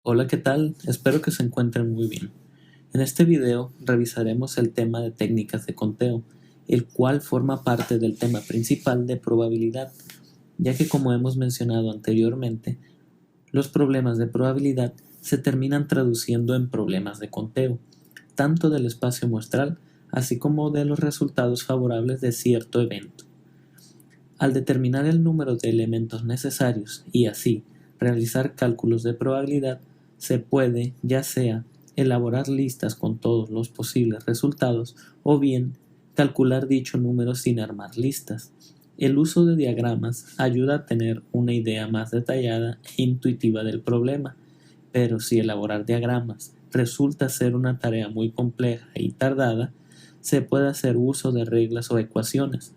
Hola, ¿qué tal? Espero que se encuentren muy bien. En este video revisaremos el tema de técnicas de conteo, el cual forma parte del tema principal de probabilidad, ya que como hemos mencionado anteriormente, los problemas de probabilidad se terminan traduciendo en problemas de conteo, tanto del espacio muestral, así como de los resultados favorables de cierto evento. Al determinar el número de elementos necesarios y así realizar cálculos de probabilidad, se puede, ya sea, elaborar listas con todos los posibles resultados o bien calcular dicho número sin armar listas. El uso de diagramas ayuda a tener una idea más detallada e intuitiva del problema, pero si elaborar diagramas resulta ser una tarea muy compleja y tardada, se puede hacer uso de reglas o ecuaciones.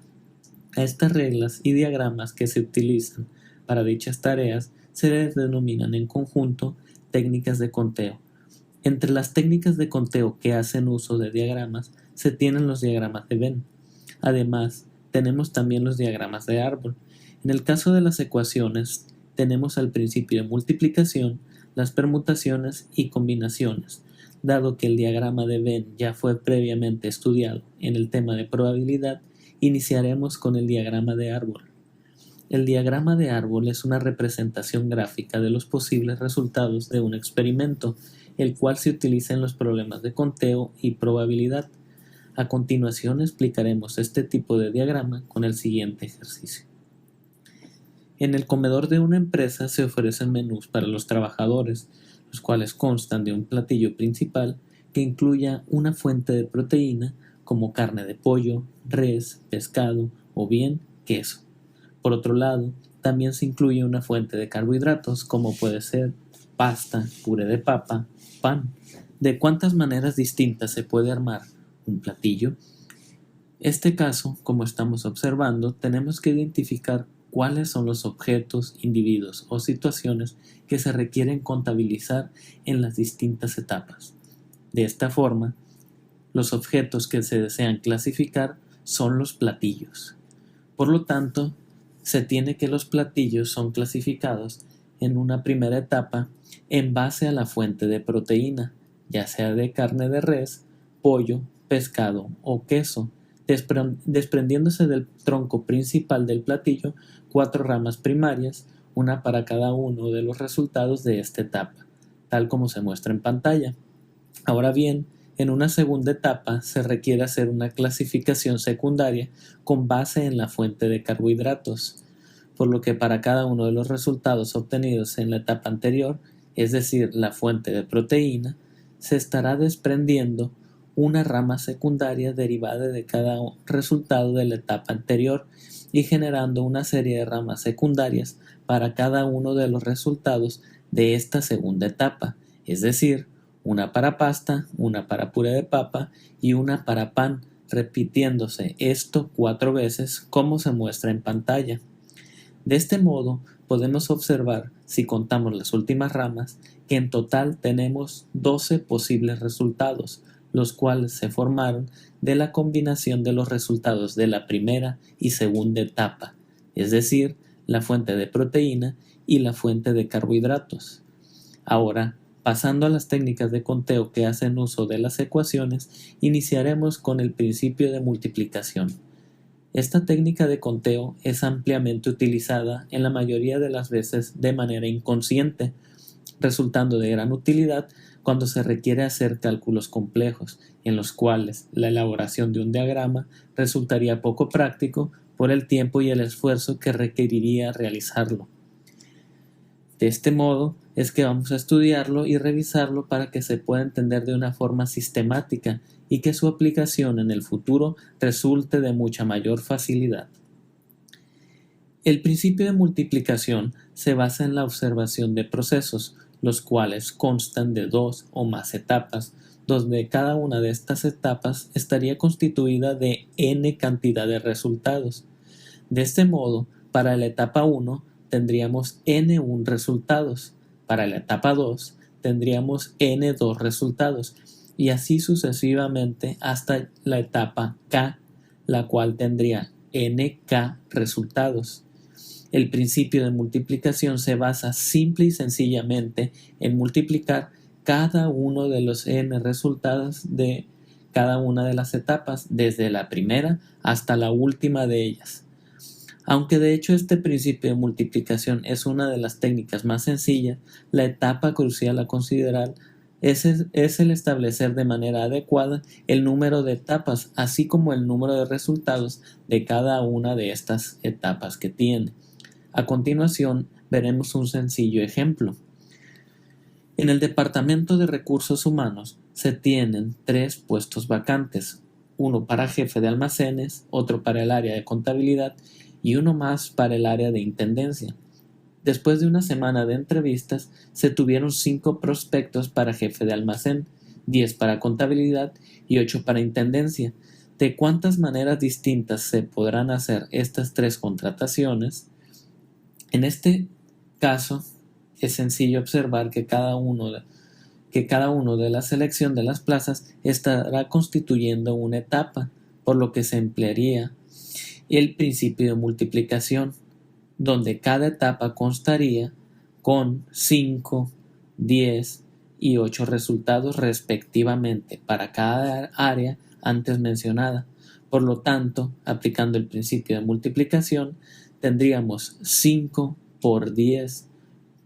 A estas reglas y diagramas que se utilizan para dichas tareas se les denominan en conjunto técnicas de conteo. Entre las técnicas de conteo que hacen uso de diagramas se tienen los diagramas de Venn. Además, tenemos también los diagramas de árbol. En el caso de las ecuaciones, tenemos al principio de multiplicación, las permutaciones y combinaciones. Dado que el diagrama de Venn ya fue previamente estudiado en el tema de probabilidad, iniciaremos con el diagrama de árbol. El diagrama de árbol es una representación gráfica de los posibles resultados de un experimento, el cual se utiliza en los problemas de conteo y probabilidad. A continuación explicaremos este tipo de diagrama con el siguiente ejercicio. En el comedor de una empresa se ofrecen menús para los trabajadores, los cuales constan de un platillo principal que incluya una fuente de proteína como carne de pollo, res, pescado o bien queso. Por otro lado, también se incluye una fuente de carbohidratos como puede ser pasta, puré de papa, pan. ¿De cuántas maneras distintas se puede armar un platillo? Este caso, como estamos observando, tenemos que identificar cuáles son los objetos, individuos o situaciones que se requieren contabilizar en las distintas etapas. De esta forma, los objetos que se desean clasificar son los platillos. Por lo tanto, se tiene que los platillos son clasificados en una primera etapa en base a la fuente de proteína, ya sea de carne de res, pollo, pescado o queso, desprendiéndose del tronco principal del platillo 4 ramas primarias, una para cada uno de los resultados de esta etapa, tal como se muestra en pantalla. Ahora bien, en una segunda etapa se requiere hacer una clasificación secundaria con base en la fuente de carbohidratos, por lo que para cada uno de los resultados obtenidos en la etapa anterior, es decir, la fuente de proteína, se estará desprendiendo una rama secundaria derivada de cada resultado de la etapa anterior y generando una serie de ramas secundarias para cada uno de los resultados de esta segunda etapa, es decir, una para pasta, una para puré de papa y una para pan, repitiéndose esto 4 veces como se muestra en pantalla. De este modo, podemos observar, si contamos las últimas ramas, que en total tenemos 12 posibles resultados, los cuales se formaron de la combinación de los resultados de la primera y segunda etapa, es decir, la fuente de proteína y la fuente de carbohidratos. Ahora, pasando a las técnicas de conteo que hacen uso de las ecuaciones, iniciaremos con el principio de multiplicación. Esta técnica de conteo es ampliamente utilizada en la mayoría de las veces de manera inconsciente, resultando de gran utilidad cuando se requiere hacer cálculos complejos, en los cuales la elaboración de un diagrama resultaría poco práctico por el tiempo y el esfuerzo que requeriría realizarlo. De este modo es que vamos a estudiarlo y revisarlo para que se pueda entender de una forma sistemática y que su aplicación en el futuro resulte de mucha mayor facilidad. El principio de multiplicación se basa en la observación de procesos, los cuales constan de 2 o más etapas, donde cada una de estas etapas estaría constituida de n cantidad de resultados. De este modo, para la etapa 1 tendríamos n1 resultados, para la etapa 2 tendríamos n2 resultados y así sucesivamente hasta la etapa k, la cual tendría nk resultados. El principio de multiplicación se basa simple y sencillamente en multiplicar cada uno de los n resultados de cada una de las etapas, desde la primera hasta la última de ellas. Aunque de hecho este principio de multiplicación es una de las técnicas más sencillas, la etapa crucial a considerar es el establecer de manera adecuada el número de etapas, así como el número de resultados de cada una de estas etapas que tiene. A continuación, veremos un sencillo ejemplo. En el Departamento de Recursos Humanos se tienen 3 puestos vacantes, uno para jefe de almacenes, otro para el área de contabilidad y uno más para el área de intendencia. Después de una semana de entrevistas, se tuvieron 5 prospectos para jefe de almacén, 10 para contabilidad y 8 para intendencia. ¿De cuántas maneras distintas se podrán hacer estas 3 contrataciones? En este caso, es sencillo observar que cada uno de la selección de las plazas estará constituyendo una etapa, por lo que se emplearía el principio de multiplicación, donde cada etapa constaría con 5, 10 y 8 resultados respectivamente para cada área antes mencionada. Por lo tanto, aplicando el principio de multiplicación, tendríamos 5 por 10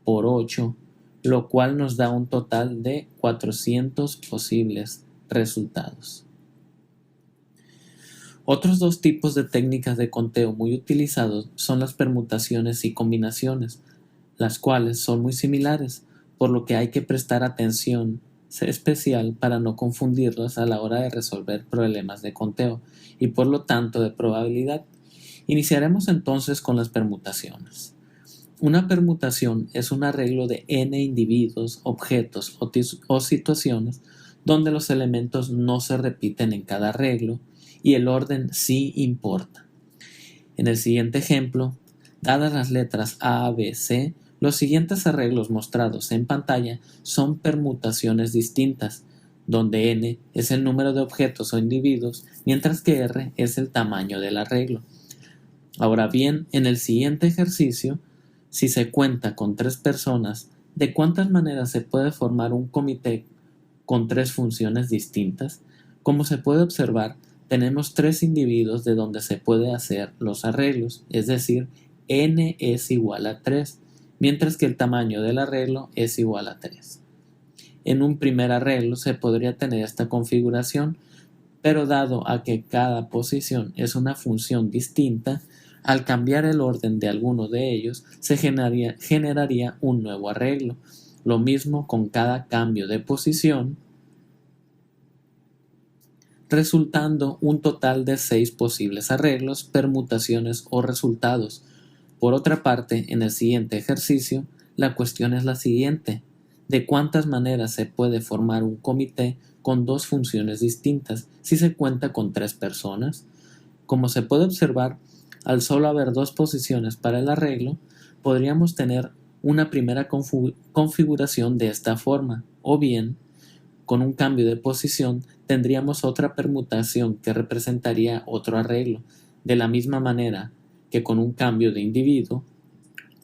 por 8, lo cual nos da un total de 400 posibles resultados. Otros 2 tipos de técnicas de conteo muy utilizados son las permutaciones y combinaciones, las cuales son muy similares, por lo que hay que prestar atención especial para no confundirlas a la hora de resolver problemas de conteo y por lo tanto de probabilidad. Iniciaremos entonces con las permutaciones. Una permutación es un arreglo de n individuos, objetos o situaciones donde los elementos no se repiten en cada arreglo y el orden sí importa. En el siguiente ejemplo, dadas las letras A, B, C, los siguientes arreglos mostrados en pantalla son permutaciones distintas, donde n es el número de objetos o individuos, mientras que r es el tamaño del arreglo. Ahora bien, en el siguiente ejercicio, si se cuenta con 3 personas, ¿de cuántas maneras se puede formar un comité con 3 funciones distintas? Como se puede observar, tenemos 3 individuos de donde se puede hacer los arreglos, es decir, n es igual a 3, mientras que el tamaño del arreglo es igual a 3. En un primer arreglo se podría tener esta configuración, pero dado a que cada posición es una función distinta, al cambiar el orden de alguno de ellos se generaría un nuevo arreglo. Lo mismo con cada cambio de posición, resultando un total de 6 posibles arreglos, permutaciones o resultados. Por otra parte, en el siguiente ejercicio, la cuestión es la siguiente: ¿de cuántas maneras se puede formar un comité con 2 funciones distintas si se cuenta con 3 personas? Como se puede observar, al solo haber 2 posiciones para el arreglo, podríamos tener una primera configuración de esta forma, o bien, con un cambio de posición, tendríamos otra permutación que representaría otro arreglo, de la misma manera que con un cambio de individuo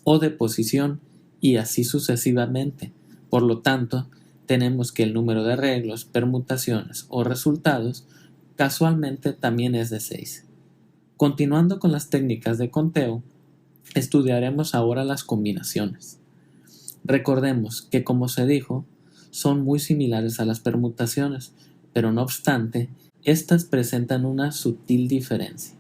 o de posición, y así sucesivamente. Por lo tanto, tenemos que el número de arreglos, permutaciones o resultados casualmente también es de 6. Continuando con las técnicas de conteo, estudiaremos ahora las combinaciones. Recordemos que, como se dijo, son muy similares a las permutaciones, pero no obstante, estas presentan una sutil diferencia.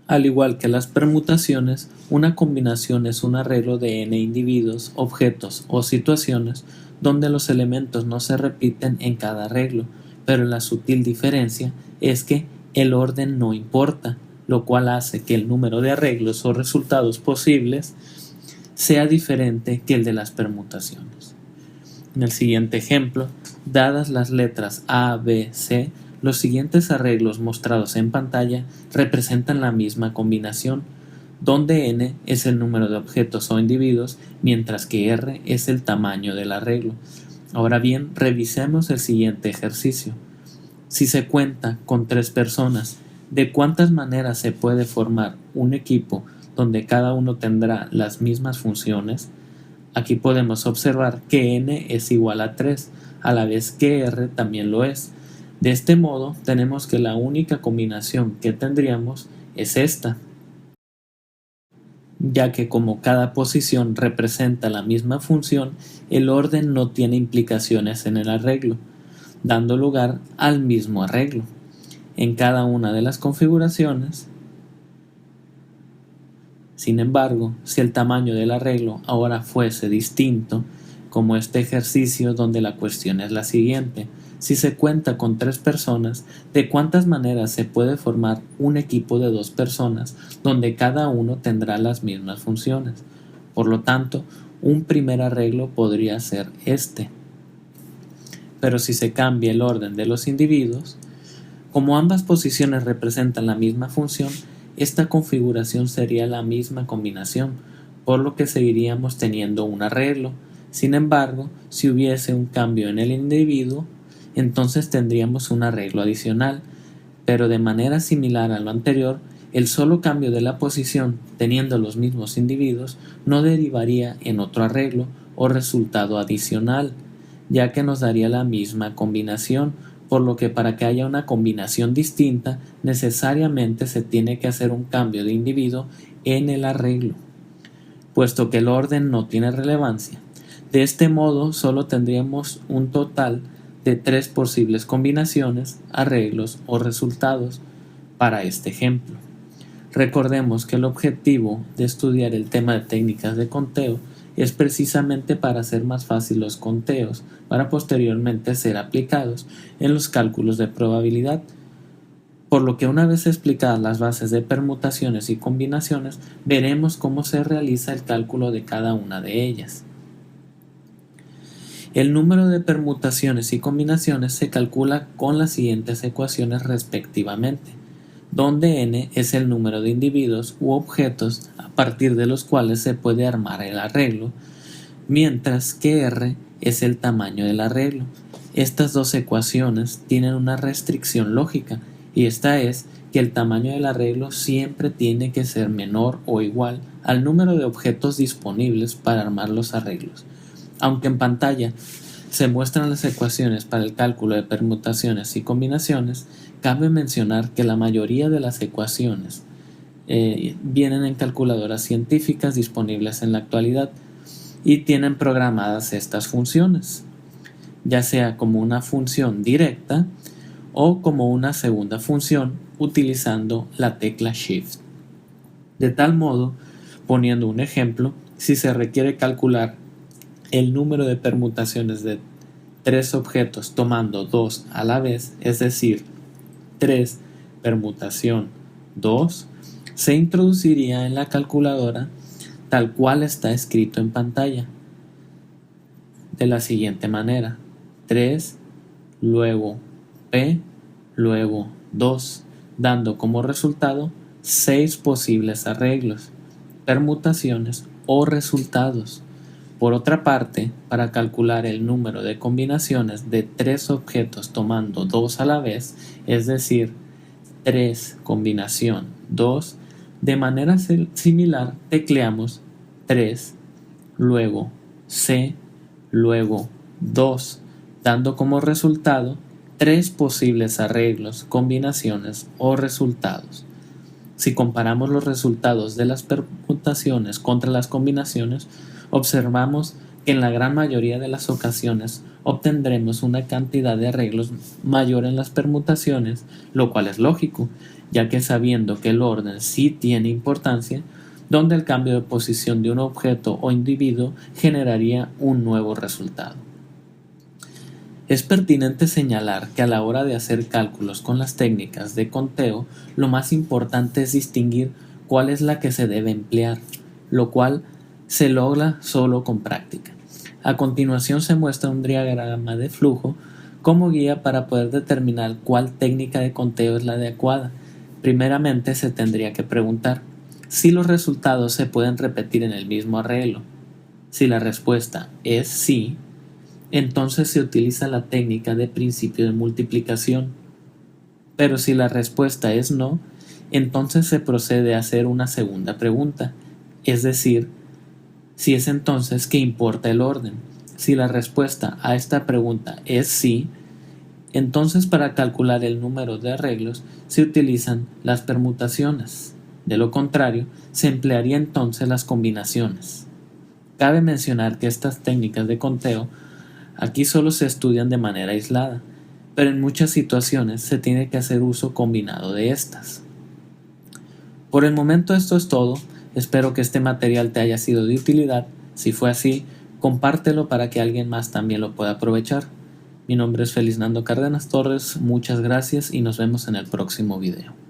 Al igual que las permutaciones, una combinación es un arreglo de n individuos, objetos o situaciones donde los elementos no se repiten en cada arreglo, pero la sutil diferencia es que el orden no importa, lo cual hace que el número de arreglos o resultados posibles sea diferente que el de las permutaciones. En el siguiente ejemplo, dadas las letras A, B, C, los siguientes arreglos mostrados en pantalla representan la misma combinación, donde n es el número de objetos o individuos, mientras que r es el tamaño del arreglo. Ahora bien, revisemos el siguiente ejercicio. Si se cuenta con 3 personas, ¿De cuántas maneras se puede formar un equipo donde cada uno tendrá las mismas funciones? Aquí podemos observar que n es igual a 3, a la vez que r también lo es. De este modo, tenemos que la única combinación que tendríamos es esta, ya que como cada posición representa la misma función, el orden no tiene implicaciones en el arreglo, dando lugar al mismo arreglo. En cada una de las configuraciones. Sin embargo, si el tamaño del arreglo ahora fuese distinto, como este ejercicio donde la cuestión es la siguiente: si se cuenta con 3 personas, ¿de cuántas maneras se puede formar un equipo de 2 personas donde cada uno tendrá las mismas funciones? Por lo tanto, un primer arreglo podría ser este. Pero si se cambia el orden de los individuos, como ambas posiciones representan la misma función, esta configuración sería la misma combinación, por lo que seguiríamos teniendo un arreglo. Sin embargo, si hubiese un cambio en el individuo, entonces tendríamos un arreglo adicional, pero de manera similar a lo anterior, el solo cambio de la posición, teniendo los mismos individuos, no derivaría en otro arreglo o resultado adicional, ya que nos daría la misma combinación, por lo que para que haya una combinación distinta, necesariamente se tiene que hacer un cambio de individuo en el arreglo, puesto que el orden no tiene relevancia. De este modo, solo tendríamos un total de 3 posibles combinaciones, arreglos o resultados para este ejemplo. Recordemos que el objetivo de estudiar el tema de técnicas de conteo es precisamente para hacer más fácil los conteos, para posteriormente ser aplicados en los cálculos de probabilidad, por lo que una vez explicadas las bases de permutaciones y combinaciones, veremos cómo se realiza el cálculo de cada una de ellas. El número de permutaciones y combinaciones se calcula con las siguientes ecuaciones respectivamente, donde n es el número de individuos u objetos a partir de los cuales se puede armar el arreglo, mientras que r es el tamaño del arreglo. Estas dos ecuaciones tienen una restricción lógica, y esta es que el tamaño del arreglo siempre tiene que ser menor o igual al número de objetos disponibles para armar los arreglos. Aunque en pantalla se muestran las ecuaciones para el cálculo de permutaciones y combinaciones, cabe mencionar que la mayoría de las ecuaciones vienen en calculadoras científicas disponibles en la actualidad y tienen programadas estas funciones, ya sea como una función directa o como una segunda función utilizando la tecla Shift. De tal modo, poniendo un ejemplo, si se requiere calcular el número de permutaciones de 3 objetos tomando 2 a la vez, es decir, 3 permutación 2, se introduciría en la calculadora tal cual está escrito en pantalla, de la siguiente manera: 3, luego P, luego 2, dando como resultado 6 posibles arreglos, permutaciones o resultados. Por otra parte, para calcular el número de combinaciones de 3 objetos tomando 2 a la vez, es decir, 3 combinación 2, de manera similar tecleamos 3, luego C, luego 2, dando como resultado 3 posibles arreglos, combinaciones o resultados. Si comparamos los resultados de las permutaciones contra las combinaciones, observamos que en la gran mayoría de las ocasiones obtendremos una cantidad de arreglos mayor en las permutaciones, lo cual es lógico, ya que sabiendo que el orden sí tiene importancia, donde el cambio de posición de un objeto o individuo generaría un nuevo resultado. Es pertinente señalar que a la hora de hacer cálculos con las técnicas de conteo, lo más importante es distinguir cuál es la que se debe emplear, lo cual se logra solo con práctica. A continuación se muestra un diagrama de flujo como guía para poder determinar cuál técnica de conteo es la adecuada. Primeramente se tendría que preguntar si los resultados se pueden repetir en el mismo arreglo. Si la respuesta es sí, entonces se utiliza la técnica de principio de multiplicación. Pero si la respuesta es no, entonces se procede a hacer una segunda pregunta, es decir, si es entonces que importa el orden. Si la respuesta a esta pregunta es sí, entonces para calcular el número de arreglos se utilizan las permutaciones. De lo contrario, se emplearía entonces las combinaciones. Cabe mencionar que estas técnicas de conteo aquí solo se estudian de manera aislada, pero en muchas situaciones se tiene que hacer uso combinado de estas. Por el momento esto es todo. Espero que este material te haya sido de utilidad. Si fue así, compártelo para que alguien más también lo pueda aprovechar. Mi nombre es Felisnando Cárdenas Torres, muchas gracias y nos vemos en el próximo video.